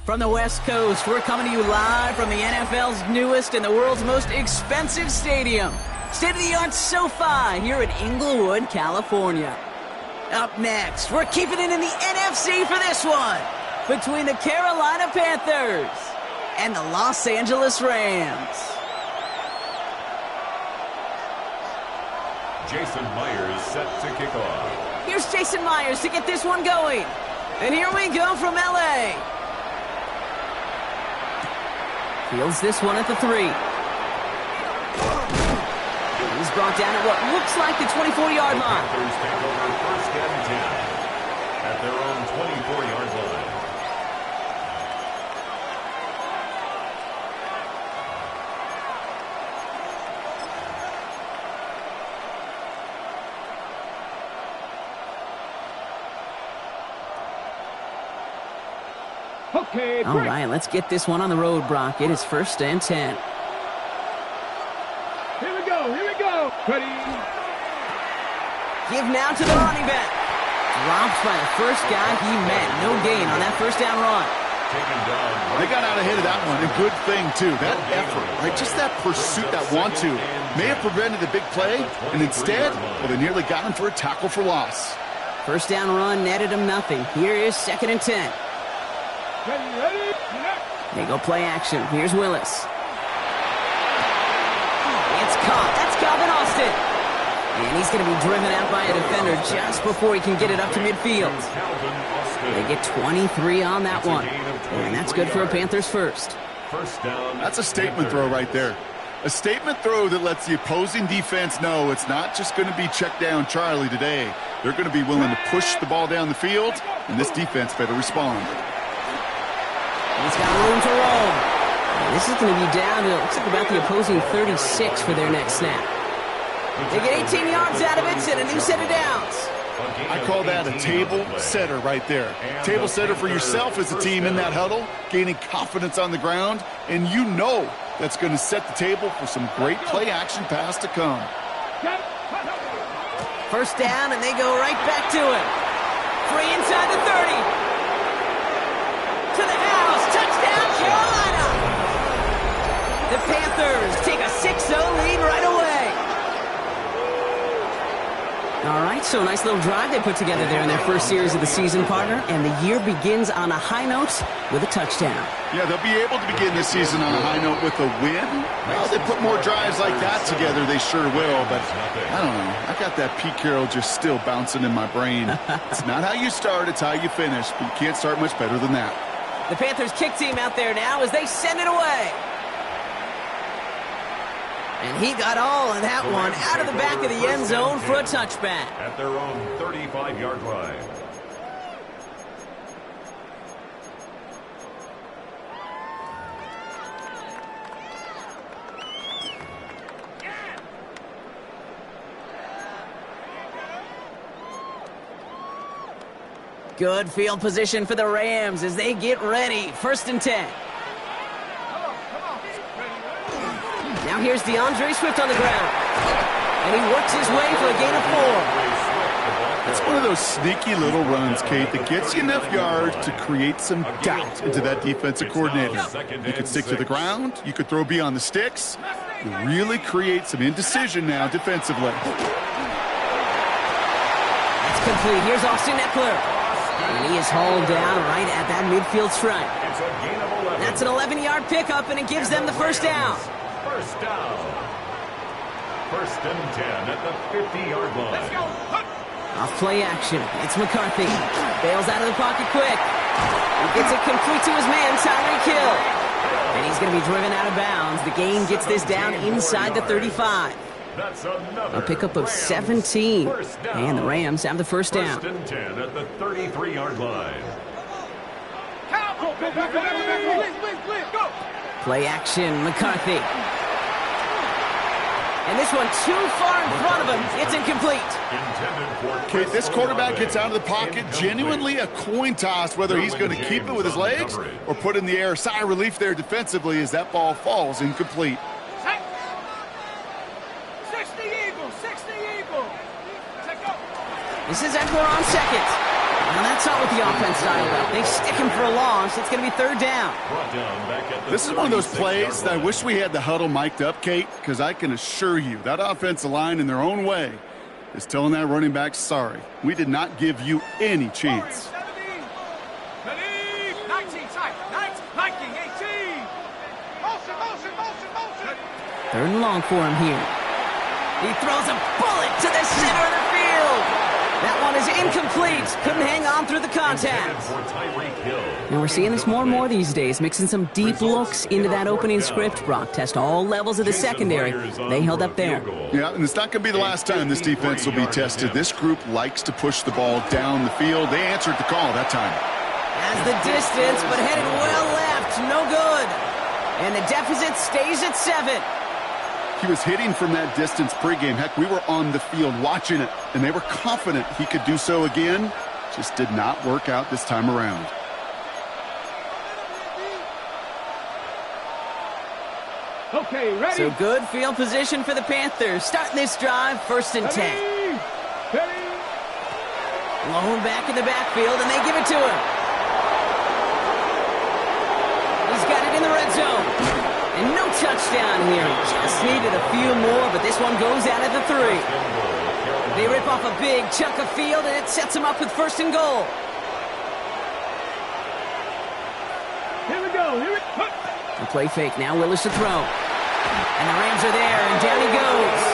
From the West Coast, we're coming to you live from the NFL's newest and the world's most expensive stadium. State-of-the-art SoFi here in Inglewood, California. Up next, we're keeping it in the NFC for this one. Between the Carolina Panthers and the Los Angeles Rams. Jason Myers set to kick off. Here's Jason Myers to get this one going. And here we go from L.A. Fields this one at the 3. He's brought down at what looks like the 24-yard line. The Panthers take over first and 10 at their own 24-yard line. Okay, all right, let's get this one on the road, Brock. It is first and 10. Here we go. Ready. Give now to the running back. Drops by the first guy he met. No gain on that first down run. They got out ahead of that one. A good thing, too. That effort, right? Just that pursuit, that want-to, may have prevented the big play, and instead, well, they nearly got him for a tackle for loss. First down run netted him nothing. Here is second and 10. Ready. They go play action. Here's Willis. It's caught. That's Calvin Austin. And he's going to be driven out by a defender just before he can get it up to midfield. They get 23 on that one. And that's good for a Panthers first. That's a statement throw right there. A statement throw that lets the opposing defense know it's not just going to be check down Charlie today. They're going to be willing to push the ball down the field, and this defense better respond. He's got room to roll. And this is going to be down to, looks like about the opposing 36 for their next snap. They get 18 yards out of it and a new set of downs. I call that a table setter right there. Table setter for yourself as a team in that huddle, gaining confidence on the ground, and you know that's going to set the table for some great play-action pass to come. First down, and they go right back to it. Free inside the 30. To the house. Touchdown, Carolina. The Panthers take a 6-0 lead right away. All right, so a nice little drive they put together there in their first series of the season, partner, and the year begins on a high note with a touchdown. Yeah, they'll be able to begin this season on a high note with a win. Well, they put more drives like that together, they sure will, but I don't know. I got that Pete Carroll just still bouncing in my brain. It's not how you start, it's how you finish, but you can't start much better than that. The Panthers kick team out there now as they send it away. And he got all of that one out of the back of the end zone for a touchback. At their own 35-yard line. Good field position for the Rams as they get ready. First and 10. Now here's DeAndre Swift on the ground. And he works his way for a gain of 4. It's one of those sneaky little runs, Kate, that gets you enough yards to create some doubt into that defensive coordinator. You could stick to the ground. You could throw beyond the sticks. You really create some indecision now defensively. That's complete. Here's Austin Eckler. And he is hauled down right at that midfield stripe. That's an 11-yard pickup, and it gives them the first down. First down. First and 10 at the 50-yard line. Let's go. Off play action. It's McCarthy. Bails out of the pocket quick. He gets it complete to his man, Tyreek Hill. And he's going to be driven out of bounds. The gain gets this down inside the 35. That's another A pickup of 17. And the Rams have the first down. 1st and 10 at the 33-yard line. Play action, McCarthy. And this one too far in front of him. It's incomplete. Okay, this quarterback gets out of the pocket, genuinely a coin toss whether he's going to keep it with his legs or put it in the air. Sigh of relief there defensively as that ball falls incomplete. 60 Eagles, 60 Eagles. This is Edward on second. Now that's not what the offense dialed up. They stick him for a loss. It's going to be third down. This is one of those plays that I wish we had the huddle mic'd up, Kate, because I can assure you that offensive line in their own way is telling that running back, sorry, we did not give you any chance. 19, 18. Motion. Third and long for him here. He throws a bullet to the center of the field. That one is incomplete. Couldn't hang on through the contact. Now we're seeing this more and more these days, mixing some deep looks into that opening script. Brock test all levels of the secondary. They held up there. Yeah, and it's not going to be the last time this defense will be tested. This group likes to push the ball down the field. They answered the call that time. Has the distance, but headed well left. No good. And the deficit stays at 7. He was hitting from that distance pregame. Heck, we were on the field watching it, and they were confident he could do so again. Just did not work out this time around. Okay, ready? So good field position for the Panthers. Starting this drive, 1st and 10. Ready. Lone back in the backfield, and they give it to him. He's got it in the red zone. And no touchdown here. Just needed a few more, but this one goes out at the 3. They rip off a big chunk of field, and it sets them up with 1st and goal. Here we go. The play fake now, Willis to throw. And the Rams are there, and down he goes.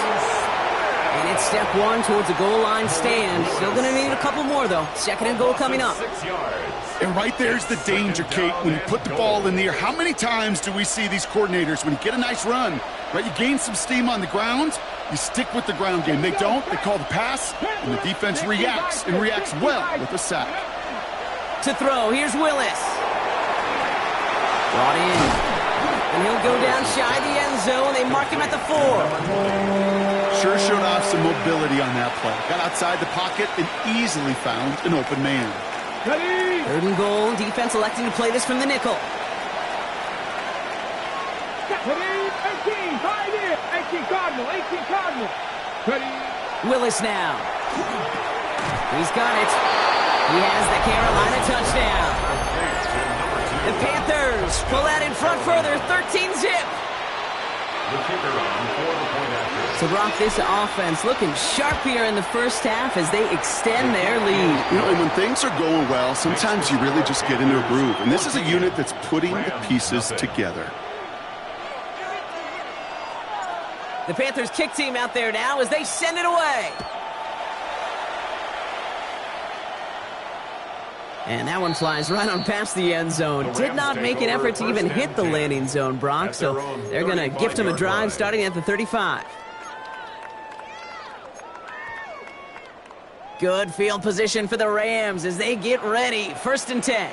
And it's step 1 towards the goal line stand. Still going to need a couple more, though. 2nd and goal coming up. 6 yards. And right there's the danger, Kate, when you put the ball in the air. How many times do we see these coordinators, when you get a nice run, right, you gain some steam on the ground, you stick with the ground game. They don't. They call the pass, and the defense reacts, and reacts well with a sack. To throw, here's Willis. Brought in. And he'll go down shy of the end zone. They mark him at the 4. Sure showed off some mobility on that play. Got outside the pocket and easily found an open man. Ready. 3rd and goal. Defense electing to play this from the nickel. Ready. 18. 5 here. 18 Cardinal. Ready. Willis now. He's got it. He has the Carolina touchdown. The Panthers pull out in front further. 13 zip. The kicker on for the point after. So, Brock, this offense looking sharp here in the first half as they extend their lead. You know, and when things are going well, sometimes you really just get into a groove. And this is a unit that's putting the pieces together. The Panthers kick team out there now as they send it away. And that one flies right on past the end zone. Did not make an effort to even hit the landing zone, Brock. So they're going to gift him a drive starting at the 35. Good field position for the Rams as they get ready. 1st and 10.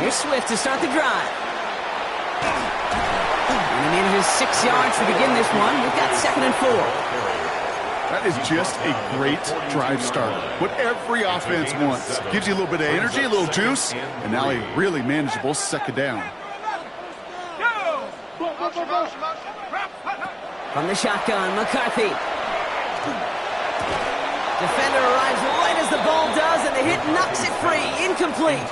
Here's Swift to start the drive. And he needed his 6 yards to begin this one. We've got 2nd and 4. That is just a great drive starter. What every offense wants. Gives you a little bit of energy, a little juice, and now a really manageable 2nd down. From the shotgun, McCarthy. Defender arrives right as the ball does, and the hit knocks it free. Incomplete.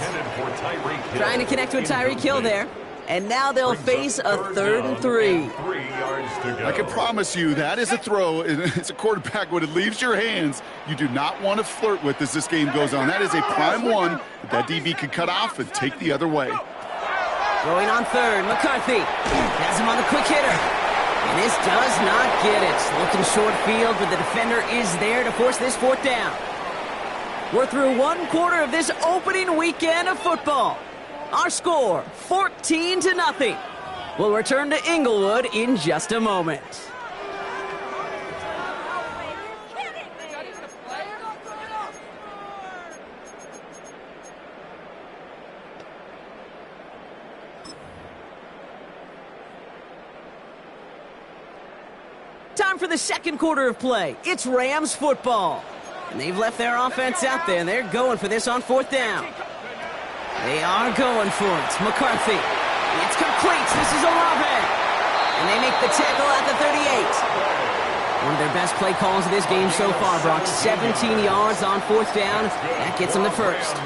Trying to connect to a Tyreek Hill there. And now they'll face a 3rd and 3. I can promise you that is a throw. It's a quarterback when it leaves your hands. You do not want to flirt with as this game goes on. That is a prime one that DB can cut off and take the other way. Going on 3rd, McCarthy has him on the quick hitter. And this does not get it. Looking short field, but the defender is there to force this 4th down. We're through one quarter of this opening weekend of football. Our score, 14-0. We'll return to Inglewood in just a moment. Time for the second quarter of play. It's Rams football. And they've left their offense out there, and they're going for this on fourth down. They are going for it. McCarthy. It's complete. This is Olave. And they make the tackle at the 38. One of their best play calls of this game so far, Brock. 17 yards on fourth down. That gets them the first.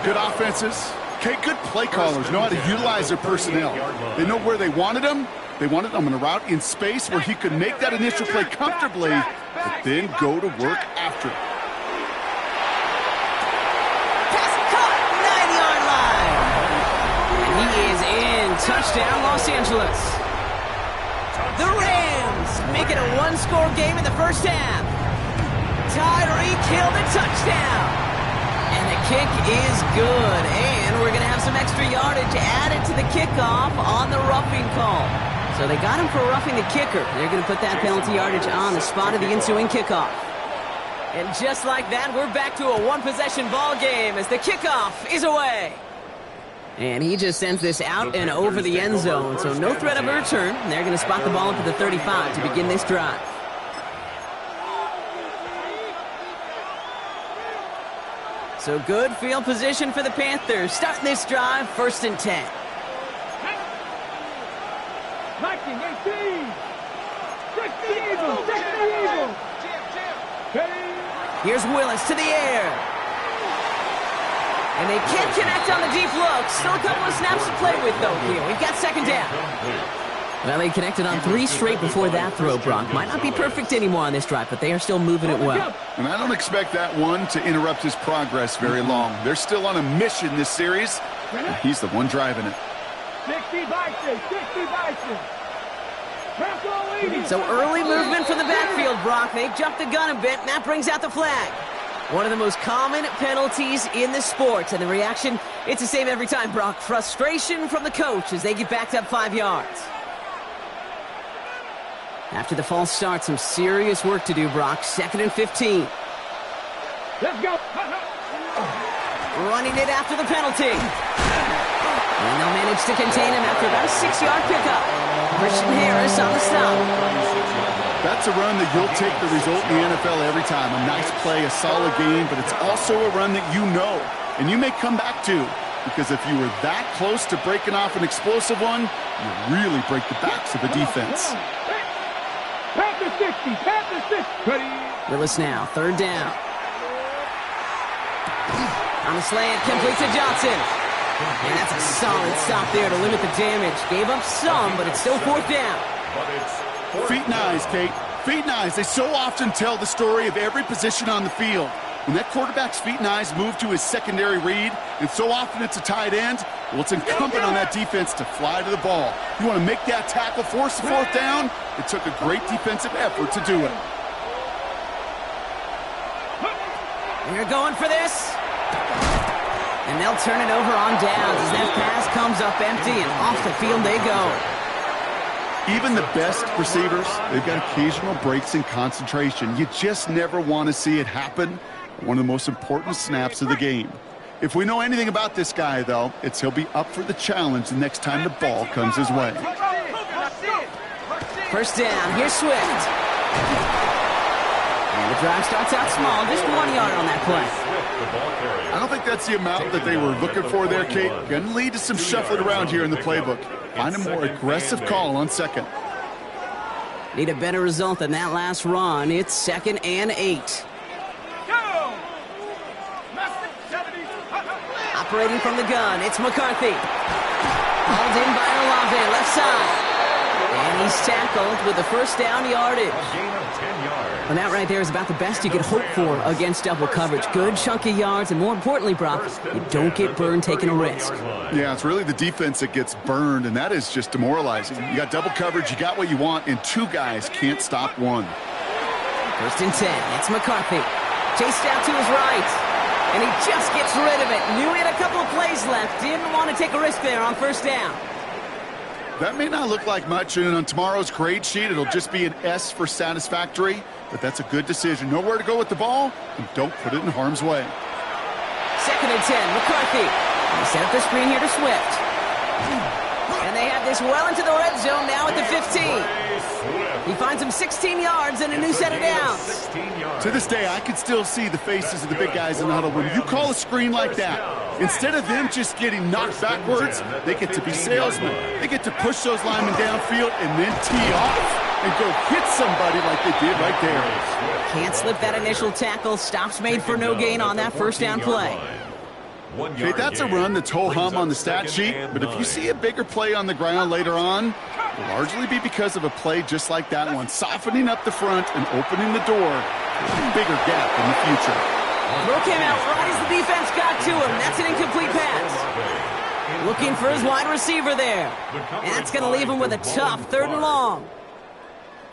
Good offenses. Okay, good play callers know how to utilize their personnel. They know where they wanted them. They wanted him on a route in space where he could make that initial play comfortably, but then go to work after it. Pass caught, 9-yard line. And he is in. Touchdown, Los Angeles. The Rams make it a one-score game in the first half. Tyreek Hill the touchdown. And the kick is good. And we're going to have some extra yardage added to the kickoff on the roughing call. So they got him for roughing the kicker. They're going to put that penalty yardage on the spot of the ensuing kickoff. And just like that, we're back to a one-possession ball game as the kickoff is away. And he just sends this out and over the end zone, so no threat of a return. They're going to spot the ball up at the 35 to begin this drive. So good field position for the Panthers. Starting this drive, 1st and 10. Marking 18. 6 the Eagles. 6 the Eagles. Here's Willis to the air. And they can't connect on the deep look. Still a couple of snaps to play with, though, here. We've got second down. Well, they connected on 3 straight before that throw, Brock. Might not be perfect anymore on this drive, but they are still moving it well. And I don't expect that one to interrupt his progress very long. They're still on a mission this series, and he's the one driving it. 60 Bison. 60 Bison. So early movement from the backfield, Brock. They jumped the gun a bit, and that brings out the flag. One of the most common penalties in the sport, and the reaction, it's the same every time, Brock. Frustration from the coach as they get backed up 5 yards. After the false start, some serious work to do, Brock. 2nd and 15. Let's go. Running it after the penalty. And they'll manage to contain him after about a 6-yard pickup. Christian Harris on the stop. That's a run that you'll take the result in the NFL every time. A nice play, a solid game, but it's also a run that you know, and you may come back to, because if you were that close to breaking off an explosive one, you really break the backs of a defense. Panther 60. Panther 60. Willis now, 3rd down. On the slant, complete to Johnson. And that's a solid stop there to limit the damage. Gave up some, but it's still 4th down. Feet and eyes, Kate. Feet and eyes. They so often tell the story of every position on the field. When that quarterback's feet and eyes move to his secondary read, and so often it's a tight end, well, it's incumbent on that defense to fly to the ball. You want to make that tackle, force the 4th down? It took a great defensive effort to do it. We're going for this. And they'll turn it over on downs as that pass comes up empty, and off the field they go. Even the best receivers, they've got occasional breaks in concentration. You just never want to see it happen. One of the most important snaps of the game. If we know anything about this guy, though, it's he'll be up for the challenge the next time the ball comes his way. 1st down, here's Swift. And the drive starts out small, just 1 yard on that play. I don't think that's the amount that they were looking for there, Kate. Going to lead to some shuffling around here in the playbook. Find a more aggressive call on 2nd. Need a better result than that last run. It's 2nd and 8. Operating from the gun, it's McCarthy. Hauled in by Olave, left side. And he's tackled with the 1st down yardage. And that right there is about the best you could hope for against double coverage. Good chunky yards, and more importantly, Brock, you don't get burned taking a risk. Yeah, it's really the defense that gets burned, and that is just demoralizing. You got double coverage, you got what you want, and 2 guys can't stop one. 1st and 10, it's McCarthy. Chased out to his right. And he just gets rid of it. Knew he had a couple of plays left. Didn't want to take a risk there on first down. That may not look like much, and on tomorrow's grade sheet, it'll just be an S for satisfactory, but that's a good decision. Know where to go with the ball, and don't put it in harm's way. 2nd and 10, McCarthy. They set up the screen here to Swift. And they have this well into the red zone now at the 15. He finds him 16 yards and a new set of downs. To this day, I can still see the faces of the big guys in the huddle. When you call a screen like that, instead of them just getting knocked backwards, they get to be salesmen. They get to push those linemen downfield and then tee off and go hit somebody like they did right there. Can't slip that initial tackle. Stops made for no gain on that first down play. Okay, that's a run that's ho-hum on the stat sheet, but if you see a bigger play on the ground later on, it'll largely be because of a play just like that one, softening up the front and opening the door to a bigger gap in the future. Throw came out right as the defense got to him. That's an incomplete pass. Looking for his wide receiver there. And that's going to leave him with a tough 3rd and long.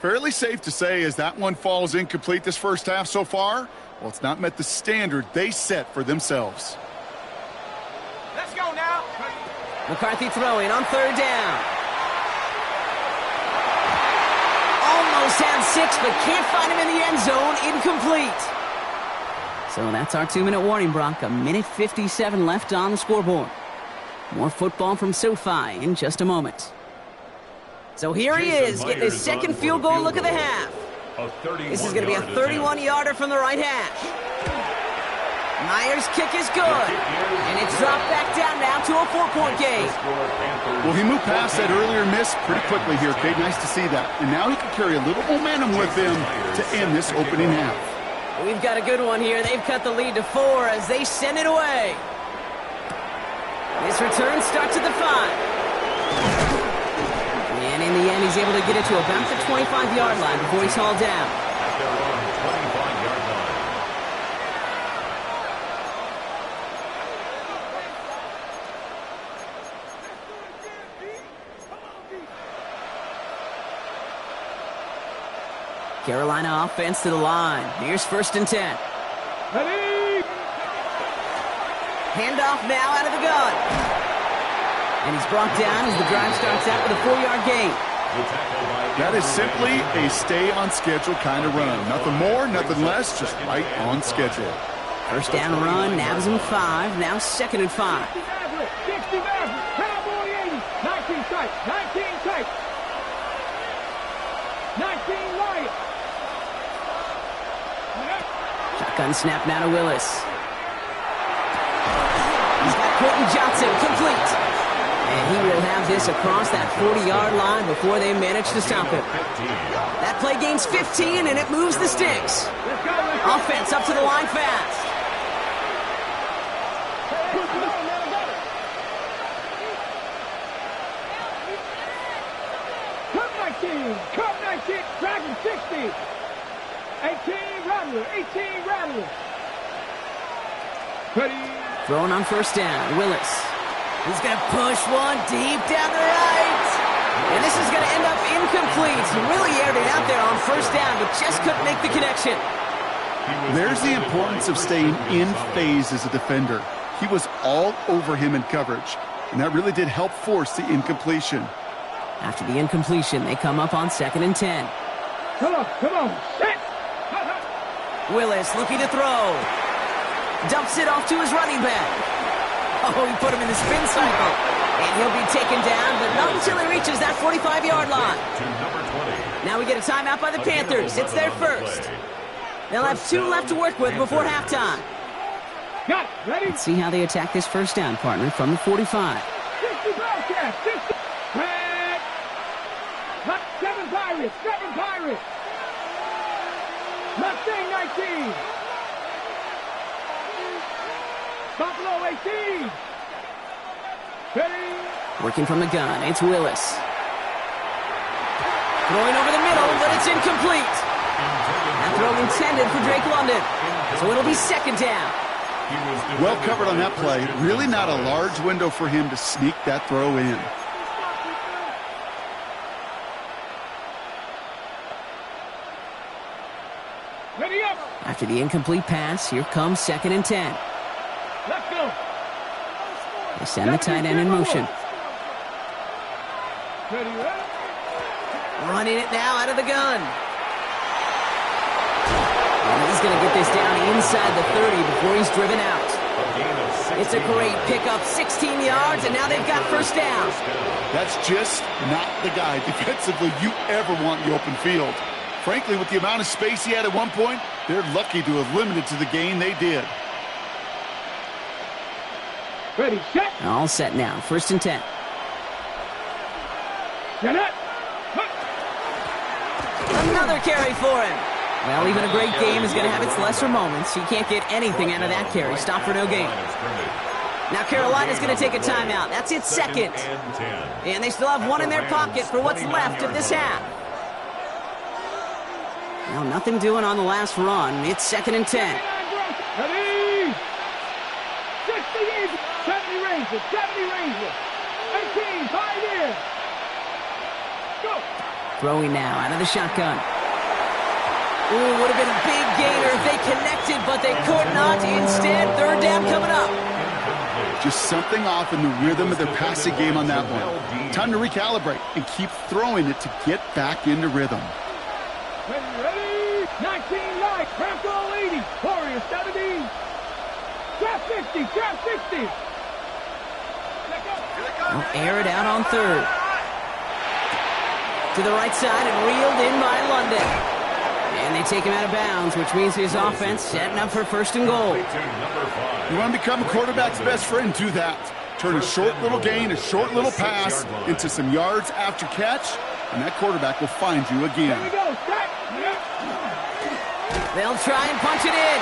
Fairly safe to say as that one falls incomplete this first half so far, well, it's not met the standard they set for themselves. Let's go now. McCarthy throwing on 3rd down. Almost had 6, but can't find him in the end zone. Incomplete. So that's our 2-minute warning, Brock. 1:57 left on the scoreboard. More football from SoFi in just a moment. So here he is, getting his 2nd field goal look of the half. This is going to be a 31-yarder from the right hash. Myers' kick is good. And it's dropped back down now to a 4-point game. Well, he moved past that earlier miss pretty quickly here, Kate. Nice to see that. And now he can carry a little momentum with him to end this opening half. We've got a good one here. They've cut the lead to 4 as they send it away. This return starts at the 5. And in the end, he's able to get it to about the 25-yard line before he's hauled down. Carolina offense to the line. Here's 1st and 10. Ready? Handoff now out of the gun. And he's brought down as the drive starts out with a 4-yard gain. That is simply a stay-on-schedule kind of run. Nothing more, nothing less, just right on schedule. First down run, nabs him 5, now 2nd and 5. 60 Maverick, Cowboy 80, 19 tight, 19 tight, 19 Lion. Shotgun snap now to Willis. He's got Quentin Johnson complete. And he will have this across that 40-yard line before they manage to stop him. That play gains 15, and it moves the sticks. Offense up to the line fast. Cup 19, Dragon 60. 18 Rattler, 18 Rattler. Ready? Throwing on first down, Willis. He's going to push one deep down the right. And this is going to end up incomplete. He really aired it out there on first down, but just couldn't make the connection. There's the importance of staying in phase as a defender. He was all over him in coverage, and that really did help force the incompletion. After the incompletion, they come up on 2nd and 10. Come on, set. Willis looking to throw. Dumps it off to his running back. Oh, he put him in the spin cycle. And he'll be taken down, but not until he reaches that 45-yard line. Now we get a timeout by the Panthers. It's their first. They'll have 2 left to work with before halftime. Got it. Ready? Let's see how they attack this first down, partner, from the 45. 60 Bobcats, 60. Red. 7 Pirates, 7 Pirates. Mustang 19. Buffalo 18. Ready? Working from the gun, it's Willis. Throwing over the middle, but it's incomplete. That throw intended for Drake London. So it'll be 2nd down. Well covered on that play. Really not a large window for him to sneak that throw in. Ready up. After the incomplete pass, here comes 2nd and 10. Let's go. They send the tight end in motion. Ready, ready. Running it now out of the gun. And he's going to get this down inside the 30 before he's driven out. It's a great pickup, 16 yards, and now they've got first down. That's just not the guy defensively you ever want in the open field. Frankly, with the amount of space he had at one point, they're lucky to have limited to the gain they did. Ready, set. All set now, 1st and 10. Get it. Another carry for him. Well, even a great game is going to have its lesser moments. He can't get anything out of that carry. Stop for no gain. Now Carolina's going to take a timeout. That's its 2nd. And they still have one in their pocket for what's left of this half. Well, nothing doing on the last run. It's 2nd and 10. Ready. 60 Eagles. 70 Rangers. 70 Rangers. 18, 5 in. Go. Throwing now out of the shotgun. Ooh, would have been a big gainer if they connected, but they could not. Instead, 3rd down coming up. Just something off in the rhythm of their passing game on that one. Time to recalibrate and keep throwing it to get back into rhythm. Ready, ready. 19 light. Craft all 80. Warrior 70. Trap 60. Trap 60. Well, air it out on 3rd. To the right side and reeled in by London. And they take him out of bounds, which means his offense setting up for 1st and goal. You want to become a quarterback's best friend, do that. Turn a short little gain, a short little pass into some yards after catch, and that quarterback will find you again. Here we go. Set. They'll try and punch it in.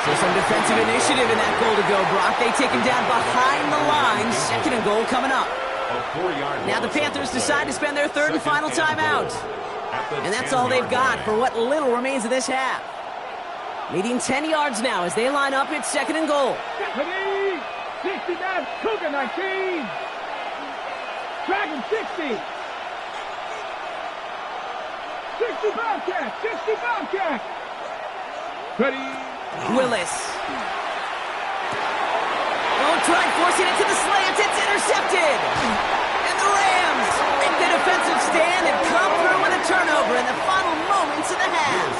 So some defensive initiative in that goal to go, Brock. They take him down behind the line. 2nd and goal coming up. Now the Panthers decide to spend their 3rd and final timeout. And that's all they've got for what little remains of this half. Leading 10 yards now as they line up. It's 2nd and goal. Ready. 69. Cougar 19. Dragon 60. 60 Bobcat. 60 Bobcat. Ready. Willis. Oh, tried forcing it to the slant. It's intercepted. And the Rams make the defensive stand and come through with a turnover in the final moments of the half.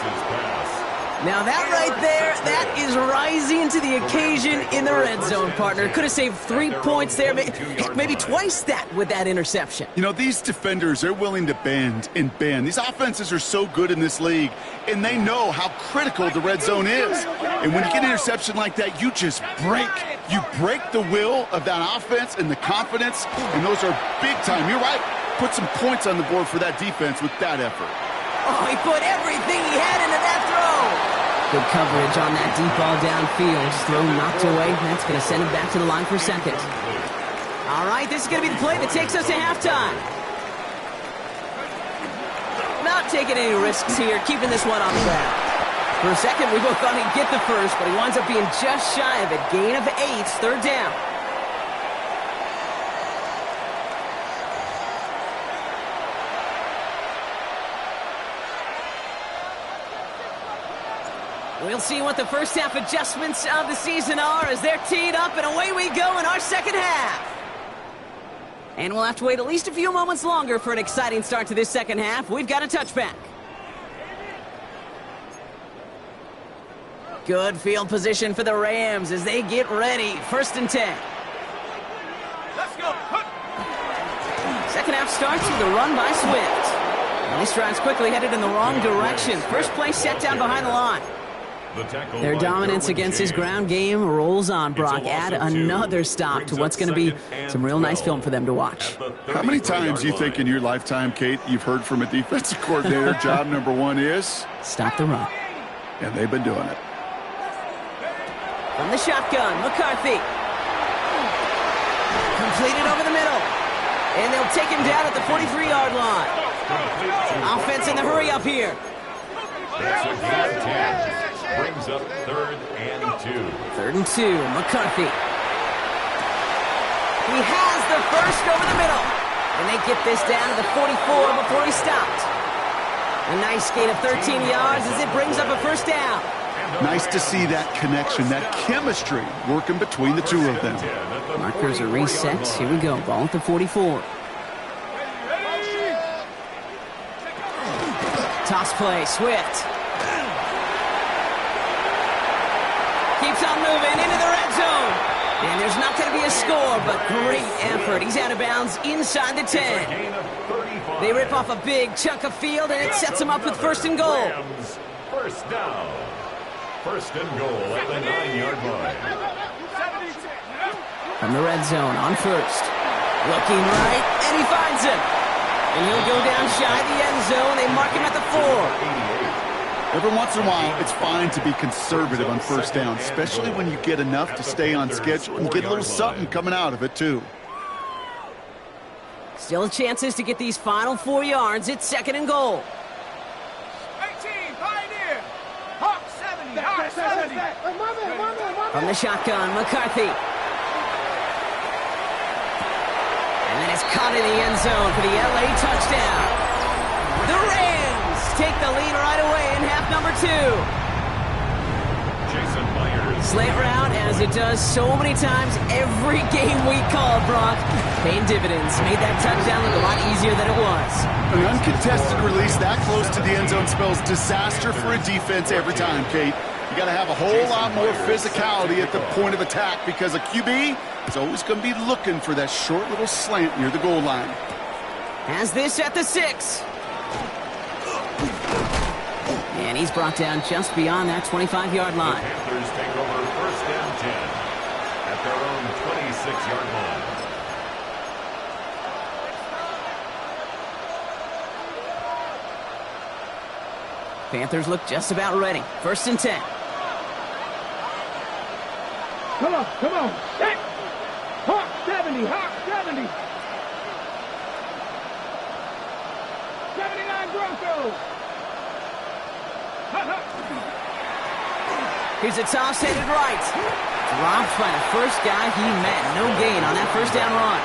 Now that right there, that is rising to the occasion in the red zone, partner. Could have saved 3 points there, maybe twice that with that interception. You know, these defenders, they're willing to bend and bend. These offenses are so good in this league, and they know how critical the red zone is. And when you get an interception like that, you just break. You break the will of that offense and the confidence, and those are big time. You're right. Put some points on the board for that defense with that effort. Oh, he put everything he had into that throw. Good coverage on that deep ball downfield. Throw knocked away. That's going to send him back to the line for 2nd. All right, this is going to be the play that takes us to halftime. Not taking any risks here, keeping this one on the ground. For a second, we both thought he'd get the first, but he winds up being just shy of it. Gain of 8, 3rd down. We'll see what the first half adjustments of the season are as they're teed up, and away we go in our 2nd half. And we'll have to wait at least a few moments longer for an exciting start to this 2nd half. We've got a touchback. Good field position for the Rams as they get ready. 1st and 10. Let's go. 2nd half starts with a run by Swift. And this drive's quickly headed in the wrong direction. First play set down behind the line. Their dominance against his ground game rolls on, Brock. Add another stop to what's going to be some real nice film for them to watch. How many times do you think in your lifetime, Kate, you've heard from a defensive coordinator, job number 1 is? Stop the run. And they've been doing it. From the shotgun, McCarthy. Completed over the middle. And they'll take him down at the 43-yard line. Offense in the hurry up here. Brings up 3rd and 2. 3rd and 2, McCarthy. He has the first over the middle. And they get this down to the 44 before he stopped. A nice gain of 13 yards as it brings up a 1st down. Nice to see that connection, that chemistry working between the two of them. Markers are reset. Here we go. Ball at the 44. Toss play. Swift. Keeps on moving into the red zone. And there's not going to be a score, but great effort. He's out of bounds inside the 10. They rip off a big chunk of field, and it sets them up with first and goal. First down. First and goal at the 9-yard line. From the red zone on first. Looking right, and he finds him. And he'll go down shy of the end zone. They mark him at the 4. Every once in a while, it's fine to be conservative on first down, especially when you get enough to stay on schedule and get a little something coming out of it, too. Still chances to get these final 4 yards. It's second and goal. 18, Pioneer. Hawk 70, Hawk 70. From the shotgun, McCarthy. And then it's caught in the end zone for the LA touchdown. The Rams take the lead right away in half number 2. Jason Myers. Slant route, as it does so many times every game we call, Brock. Paying dividends. Made that touchdown look a lot easier than it was. An uncontested release that close to the end zone spells disaster for a defense every time, Kate. You got to have a whole lot more physicality at the point of attack because a QB is always going to be looking for that short little slant near the goal line. Has this at the 6. And he's brought down just beyond that 25-yard line. The Panthers take over first and 10 at their own 26-yard line. Panthers look just about ready. First and 10. Come on, come on. Set. Hawk 70, Hawk 70. 79 Broncos. Here's a toss headed right. Dropped by the first guy he met. No gain on that first down run.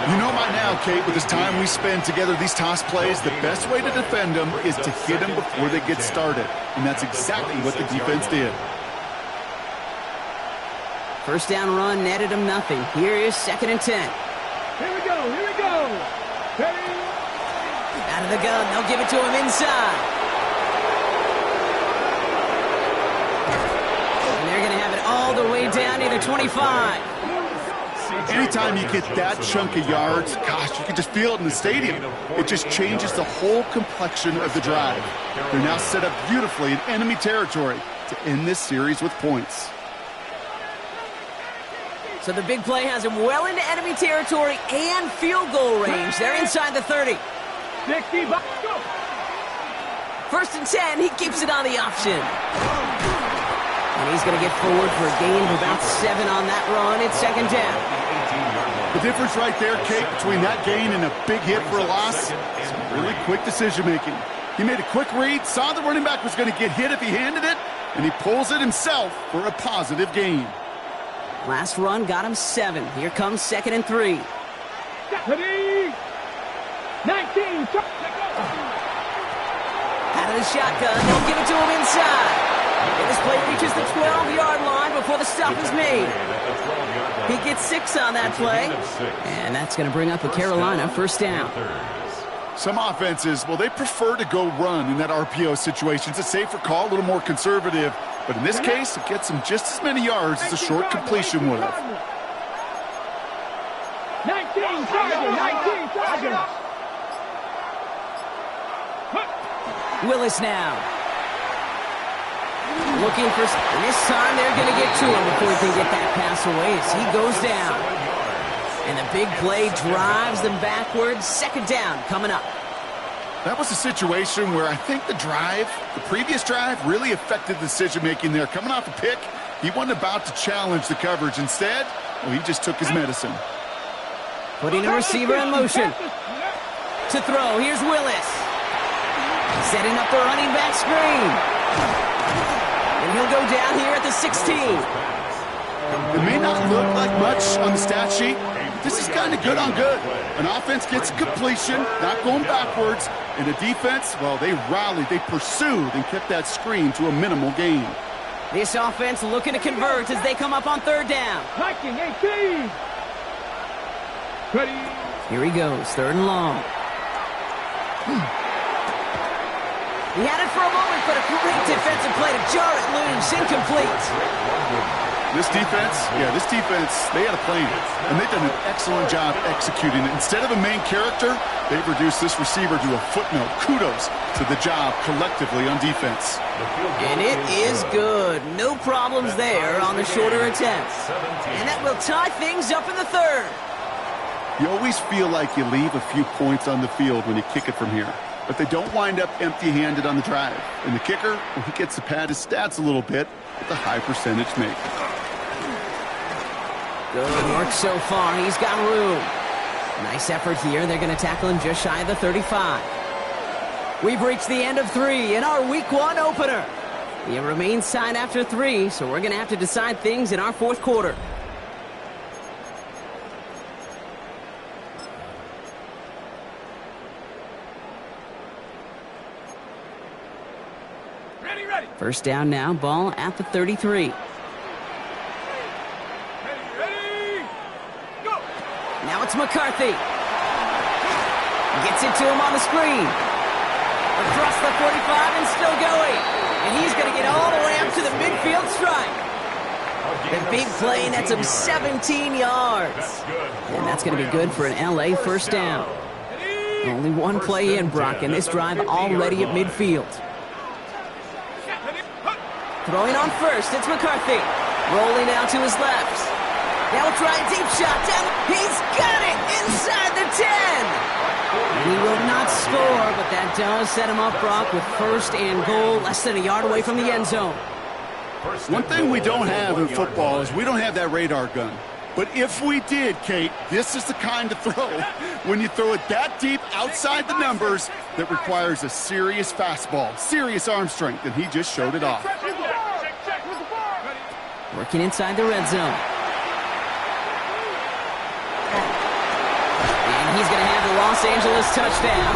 You know by now, Kate, with this time we spend together these toss plays, the best way to defend them is to hit them before they get started. And that's exactly what the defense did. First down run netted him nothing. Here is second and 10. Here we go, here we go. Ready? Out of the gun, they'll give it to him inside. And they're going to have it all the way down near the 25. Anytime you get that chunk of yards, gosh, you can just feel it in the stadium. It just changes the whole complexion of the drive. They're now set up beautifully in enemy territory to end this series with points. So the big play has him well into enemy territory and field goal range. They're inside the 30. 60, go. First and 10, he keeps it on the option. And he's going to get forward for a gain of about 7 on that run. It's second down. The difference right there, Kate, between that gain and a big hit for a loss is really quick decision-making. He made a quick read, saw the running back was going to get hit if he handed it, and he pulls it himself for a positive gain. Last run got him 7. Here comes second and 3. Ready? 19, Out of the shotgun, they'll give it to him inside. And this play reaches the 12-yard line before the stop is made. He gets 6 on that play. And that's going to bring up a Carolina first down. Some offenses, well, they prefer to go run in that RPO situation. It's a safer call, a little more conservative. But in this case, it gets them just as many yards as a short completion would have. 19, Sergeant. Willis now. Looking for... And this time they're going to get to him before he can get that pass away as he goes down. And the big play drives them backwards. Second down coming up. That was a situation where I think the previous drive, really affected the decision-making there. Coming off a pick, he wasn't about to challenge the coverage. Instead, well, he just took his medicine. Putting a receiver in motion. To throw, here's Willis. Setting up the running back screen. And he'll go down here at the 16. It may not look like much on the stat sheet. This is kind of good on good. An offense gets completion, not going backwards, and a defense, well, they rallied, they pursued, and kept that screen to a minimal gain. This offense looking to convert as they come up on third down. Viking 18. Ready. Here he goes, third and long. He had it for a moment, but a great defensive play to jar it loose, incomplete. This defense, they had a plan, and they've done an excellent job executing it. Instead of a main character, they've reduced this receiver to a footnote. Kudos to the job collectively on defense. And it is good. No problems there on the shorter attempts. And that will tie things up in the third. You always feel like you leave a few points on the field when you kick it from here. But they don't wind up empty-handed on the drive. And the kicker, well, he gets to pad his stats a little bit with a high percentage make. Good work so far. He's got room. Nice effort here. They're going to tackle him just shy of the 35. We've reached the end of 3 in our Week 1 opener. It remains tied after 3, so we're going to have to decide things in our fourth quarter. Ready. First down now, ball at the 33. Ready. Go. Now it's McCarthy. Gets it to him on the screen. Across the 45 and still going. And he's going to get all the way up to the midfield stripe. The big play nets him 17 yards. And that's going to be good for an LA first down. Only one play in, Brock, and this drive already at midfield. Throwing on first, it's McCarthy. Rolling out to his left. Now we'll try a deep shot down. He's got it inside the 10. He will not score, but that does set him up, Brock, with first and goal, less than a yard away from the end zone. One thing we don't have in football is we don't have that radar gun. But if we did, Kate, this is the kind of throw, when you throw it that deep outside the numbers, that requires a serious fastball, serious arm strength, and he just showed it off. Working inside the red zone. And he's going to have the Los Angeles touchdown.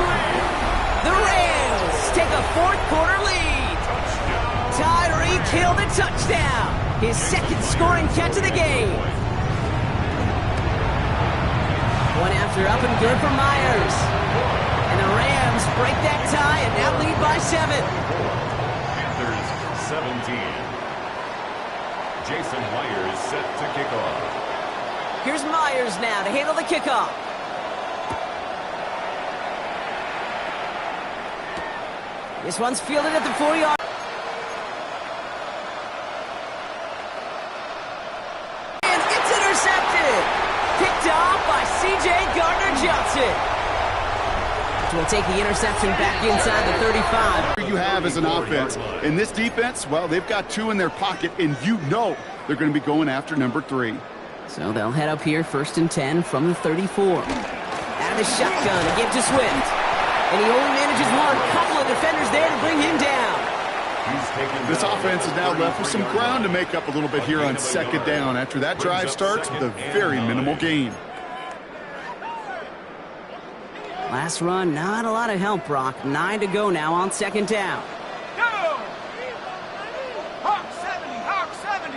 The Rams take a fourth quarter lead. Tyreek Hill the touchdown. His second scoring catch of the game. One after up and good for Myers. And the Rams break that tie and now lead by 7. Panthers 17. Jason Myers set to kick off. Here's Myers now to handle the kickoff. This one's fielded at the 4-yard. And it's intercepted. Picked off by C.J. Gardner-Johnson. We'll take the interception back inside the 35. You have as an offense. In this defense, well, they've got 2 in their pocket, and you know they're going to be going after number 3. So they'll head up here first and 10 from the 34. Out of the shotgun, a give to Swift. And he only manages one. Couple of defenders there to bring him down. This offense is now left with some ground to make up a little bit here on second down after that drive starts with a very minimal gain. Last run, not a lot of help, Brock. 9 to go now on second down. Go! Hawk 70.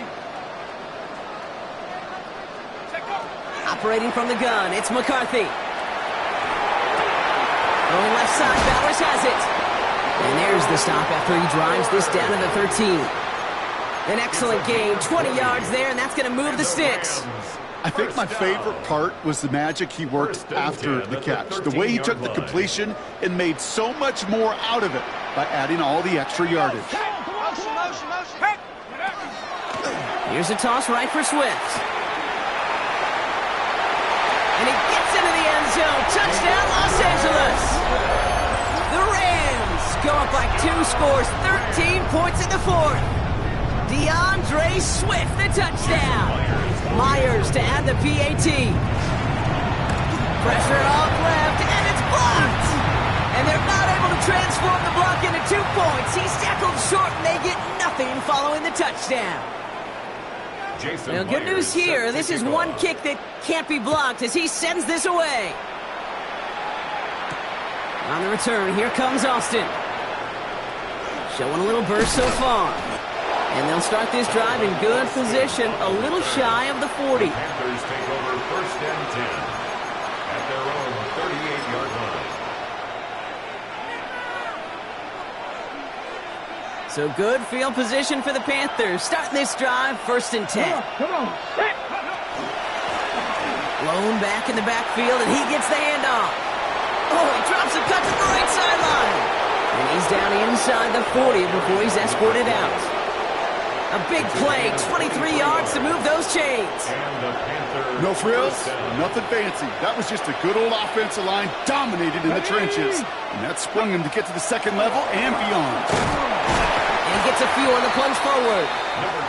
Check go. Operating from the gun, it's McCarthy. Going left side, Bowers has it. And there's the stop after he drives this down to the 13. An excellent game, 20 yards there, and that's going to move the sticks. I think my favorite part was the magic he worked after the catch. The way he took the completion and made so much more out of it by adding all the extra yardage. Here's a toss right for Swift. And he gets into the end zone. Touchdown, Los Angeles. The Rams go up by 2 scores, 13 points in the fourth. DeAndre Swift, the touchdown. Myers to add the PAT. Pressure off left, and it's blocked. And they're not able to transform the block into 2 points. He's tackled short, and they get nothing following the touchdown. Well, good news here. This is one kick that can't be blocked as he sends this away. On the return, here comes Austin. Showing a little burst so far. And they'll start this drive in good position, a little shy of the 40. The Panthers take over 1st and 10 at their own 38-yard line. So good field position for the Panthers. Starting this drive, 1st and 10. Come on. Set. Blown back in the backfield, and he gets the handoff. Oh, he drops a cut to the right sideline. And he's down inside the 40 before he's escorted out. A big play, 23 yards to move those chains. And the Panthers. No frills, nothing fancy. That was just a good old offensive line dominated in the trenches. And that sprung him to get to the second level and beyond. And he gets a few on the plunge forward. Number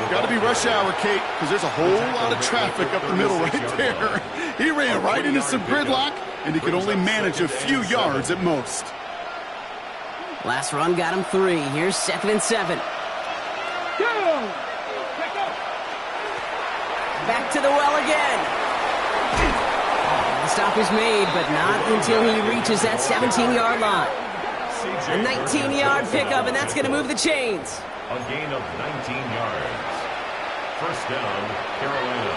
20. Got to be rush hour, Kate, because there's a whole lot of traffic up the middle right there. He ran right into some gridlock, and he could only manage a few yards at most. Last run got him 3. Here's 2nd and 7. Back to the well again. The stop is made, but not until he reaches that 17-yard line. A 19-yard pickup, and that's going to move the chains. A gain of 19 yards. 1st down, Carolina.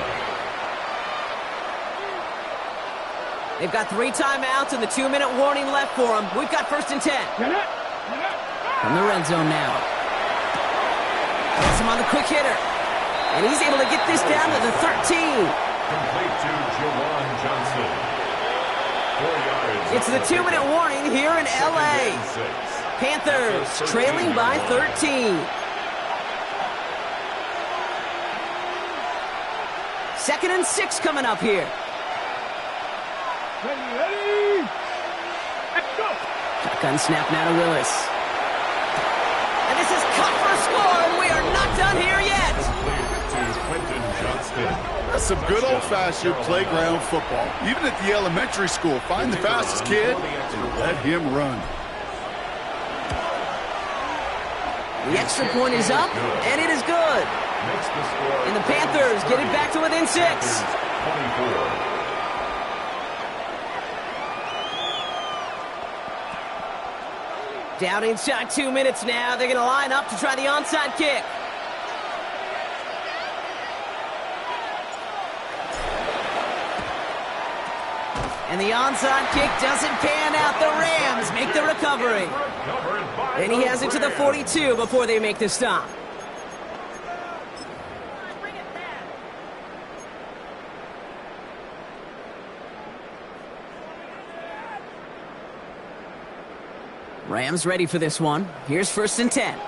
They've got 3 timeouts and the 2-minute warning left for them. We've got 1st and 10. From the red zone now. Gets him on the quick hitter. And he's able to get this down to the 13. Complete to Jawan Johnson. 4 yards. It's the 2-minute warning here in L.A. Panthers trailing by 13. 2nd and 6 coming up here. Ready? Let's go. Shotgun snap now to Willis. And this is cut for a score, and we are not done here yet. That's some good old-fashioned playground football. Even at the elementary school, find the fastest kid and let him run. The extra point is up, and it is good. And the Panthers get it back to within 6. 24. Down inside 2 minutes now. They're going to line up to try the onside kick. And the onside kick doesn't pan out. The Rams make the recovery. And he has it to the 42 before they make the stop. Rams ready for this one. Here's 1st and 10.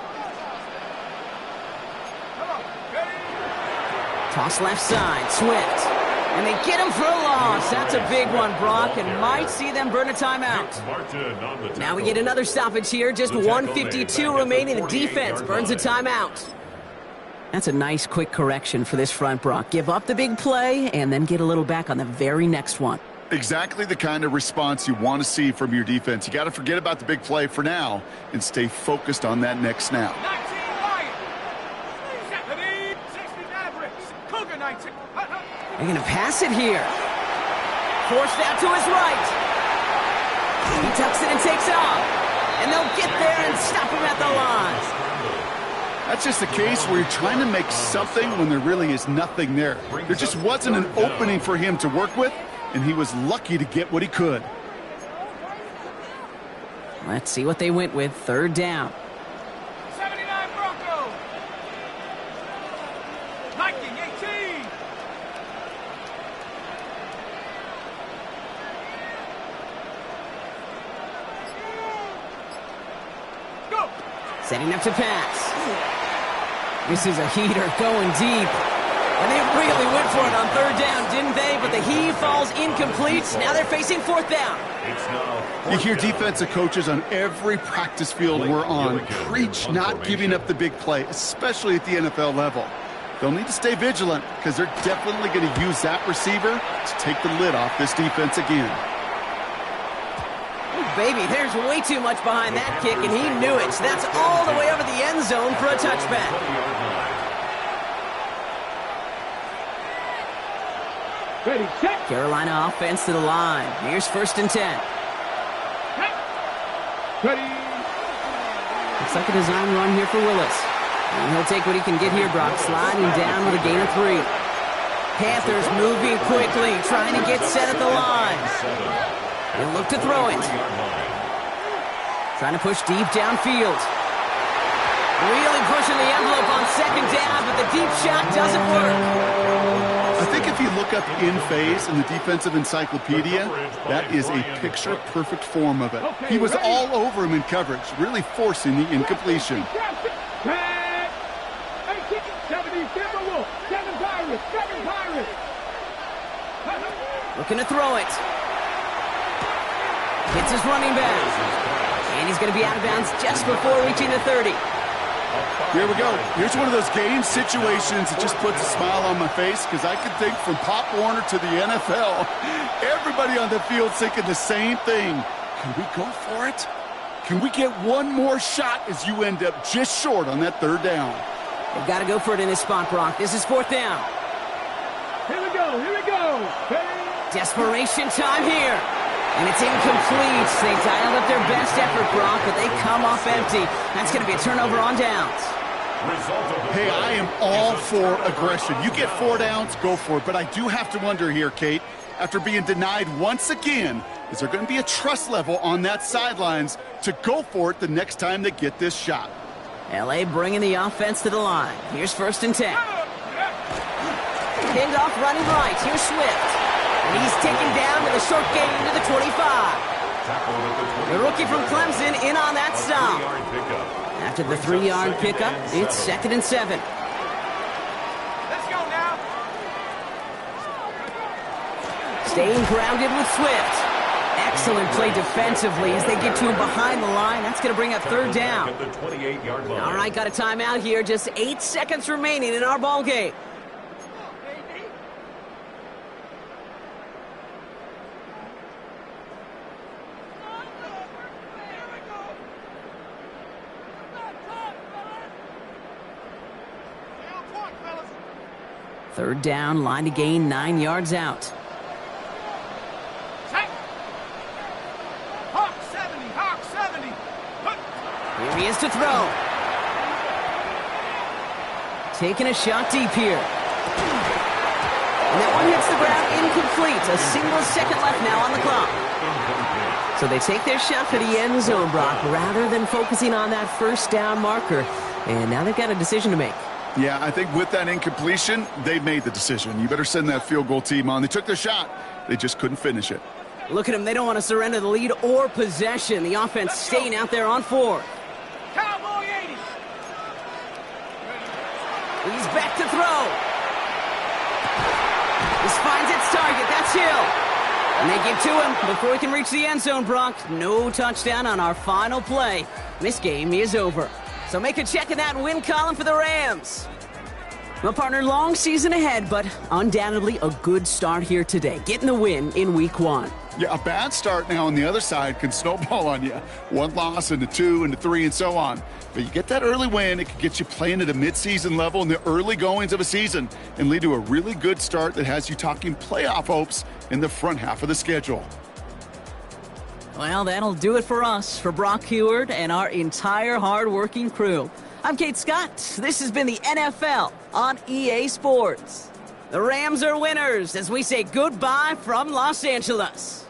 Toss left side, Swift. And they get him for a loss. That's a big one, Brock, and might see them burn a timeout. Now we get another stoppage here. Just 1:52 remaining. The defense burns a timeout. That's a nice quick correction for this front, Brock. Give up the big play and then get a little back on the very next one. Exactly the kind of response you want to see from your defense. You got to forget about the big play for now and stay focused on that next snap. 19 Lions. 70, 60 Mavericks. Cougar 19. They're going to pass it here. Forced out to his right. He tucks it and takes off. And they'll get there and stop him at the line. That's just a case where you're trying to make something when there really is nothing there. There just wasn't an opening for him to work with, and he was lucky to get what he could. Let's see what they went with. 3rd down. 79 Broncos. Viking 18. Go. Setting up to pass. This is a heater going deep. And they really went for it on 3rd down, didn't they? But the heave falls incomplete. Now they're facing 4th down. You hear defensive coaches on every practice field we're on preach not giving up the big play, especially at the NFL level. They'll need to stay vigilant because they're definitely going to use that receiver to take the lid off this defense again. Ooh, baby, there's way too much behind that kick, and he knew it. So that's all the way over the end zone for a touchback. Ready, set. Carolina offense to the line. Here's 1st and 10. Set. Ready. Looks like a design run here for Willis. And he'll take what he can get here, Brock. Sliding down with a gain of 3. Panthers moving quickly, trying to get set at the line. He'll look to throw it. Trying to push deep downfield. Really pushing the envelope on 2nd down, but the deep shot doesn't work. I think if you look up in phase in the defensive encyclopedia, that is a picture-perfect form of it. He was all over him in coverage, really forcing the incompletion. 70 Timberwolves, 7 Pirates, 7 Pirates. Looking to throw it. Hits his running back. And he's going to be out of bounds just before reaching the 30. Here we go. Here's one of those game situations that just puts a smile on my face because I can think from Pop Warner to the NFL, everybody on the field thinking the same thing. Can we go for it? Can we get one more shot as you end up just short on that 3rd down? They've got to go for it in this spot, Brock. This is 4th down. Here we go, here we go. Desperation time here. And it's incomplete. They dialed up their best effort, Brock, but they come off empty. That's going to be a turnover on downs. Hey, I am all for aggression. You get 4 downs, go for it. But I do have to wonder here, Kate, after being denied once again, is there going to be a trust level on that sidelines to go for it the next time they get this shot? L.A. bringing the offense to the line. Here's 1st and 10. Pinned off running right. Here's Swift. And he's taken down with a short gain to the 25. The rookie from Clemson in on that stop. After the 3-yard pickup, it's 2nd and 7. Let's go now. Staying grounded with Swift. Excellent play defensively as they get to him behind the line. That's going to bring up 3rd down. All right, got a timeout here. Just 8 seconds remaining in our ball game. Third down, line to gain 9 yards out. Hawk 70, Hawk 70. Here he is to throw. Taking a shot deep here. And that one hits the ground incomplete. A single second left now on the clock. So they take their shot for the end zone, Brock, rather than focusing on that 1st down marker. And now they've got a decision to make. Yeah, I think with that incompletion, they made the decision. You better send that field goal team on. They took their shot. They just couldn't finish it. Look at them. They don't want to surrender the lead or possession. The offense staying out there on 4. Cowboy 80. He's back to throw. This finds its target. That's Hill. And they get to him before he can reach the end zone, Brock. No touchdown on our final play. This game is over. So make a check in that win column for the Rams. Well, partner, long season ahead, but undoubtedly a good start here today. Getting the win in Week 1. Yeah, a bad start now on the other side can snowball on you. 1 loss into 2 into 3 and so on. But you get that early win, it can get you playing at a midseason level in the early goings of a season and lead to a really good start that has you talking playoff hopes in the front half of the schedule. Well, that'll do it for us, for Brock Heward and our entire hard-working crew. I'm Kate Scott. This has been the NFL on EA Sports. The Rams are winners as we say goodbye from Los Angeles.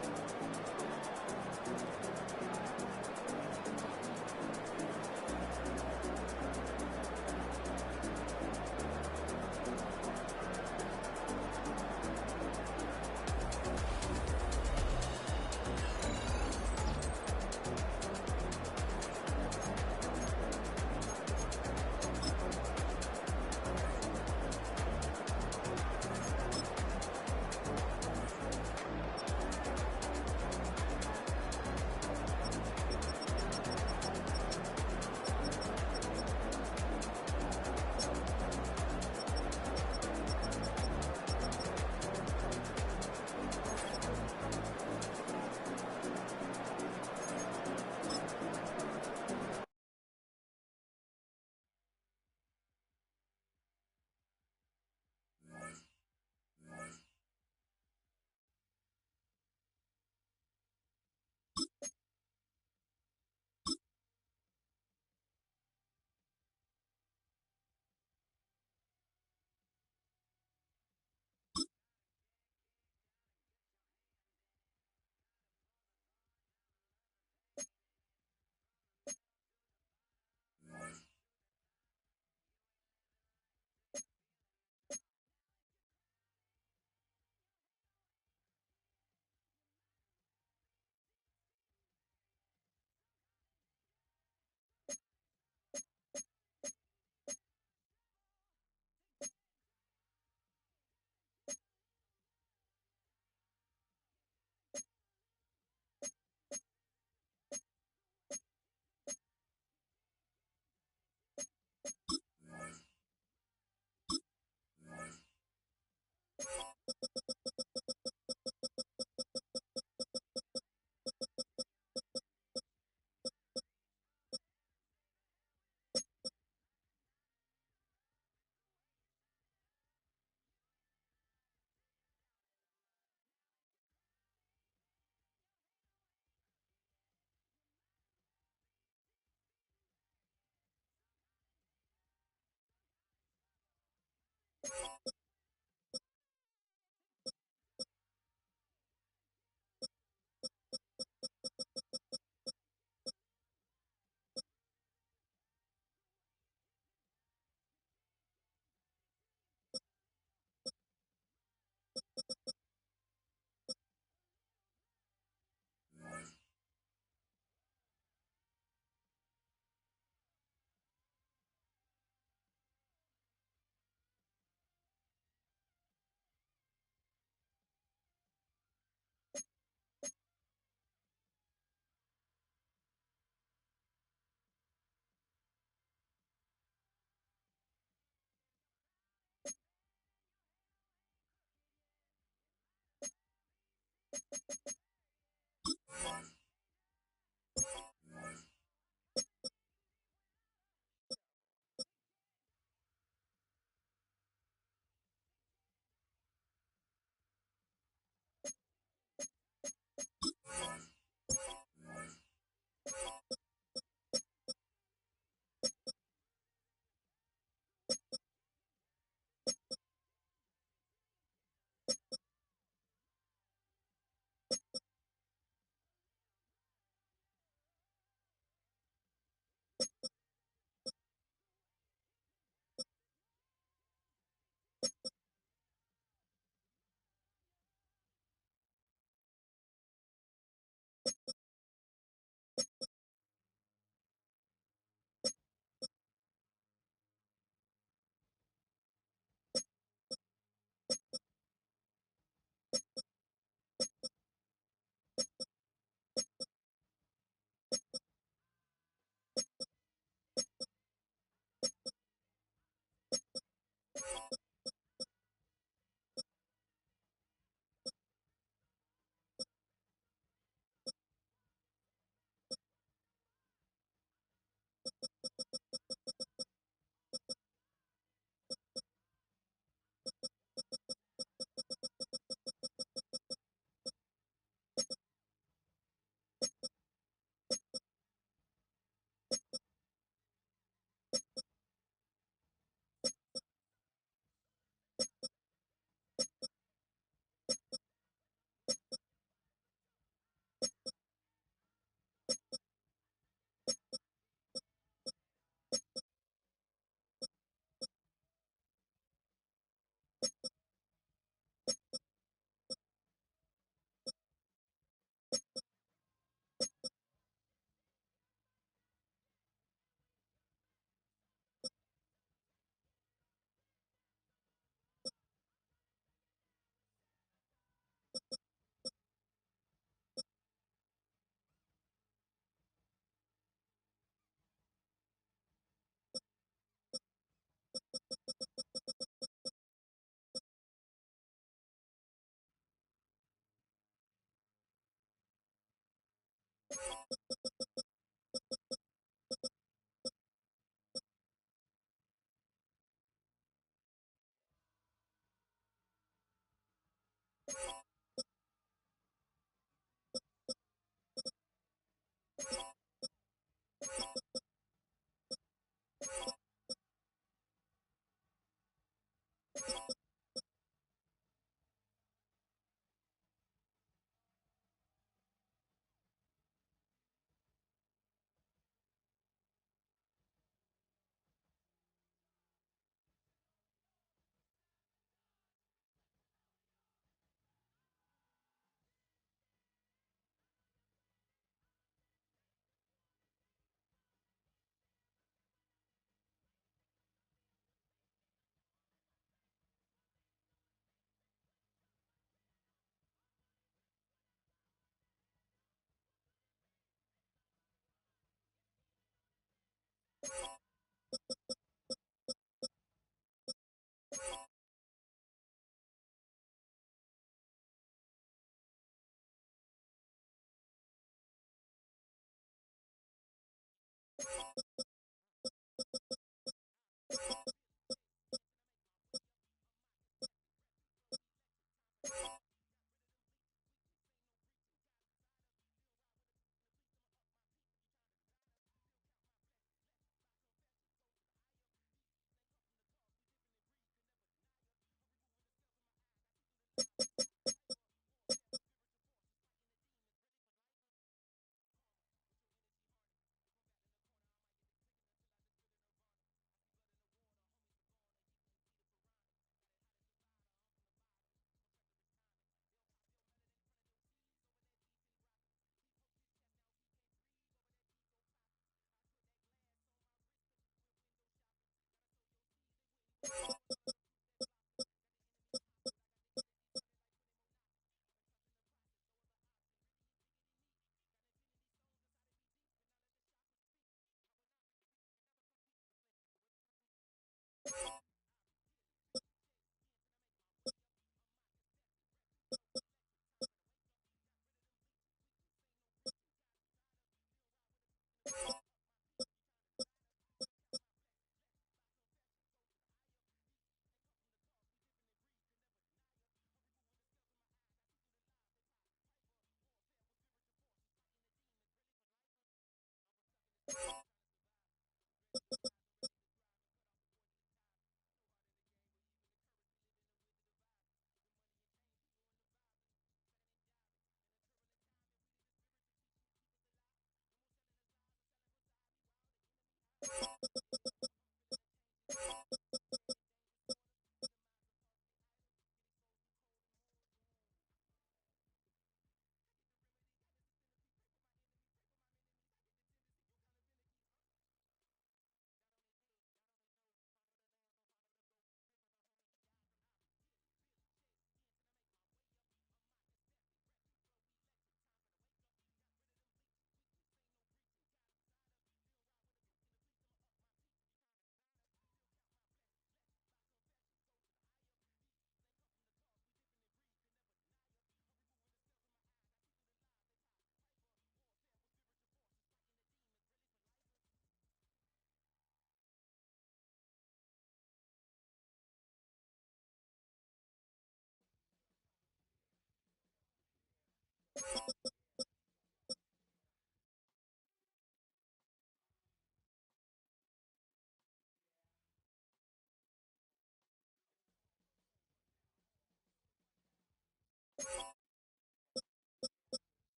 You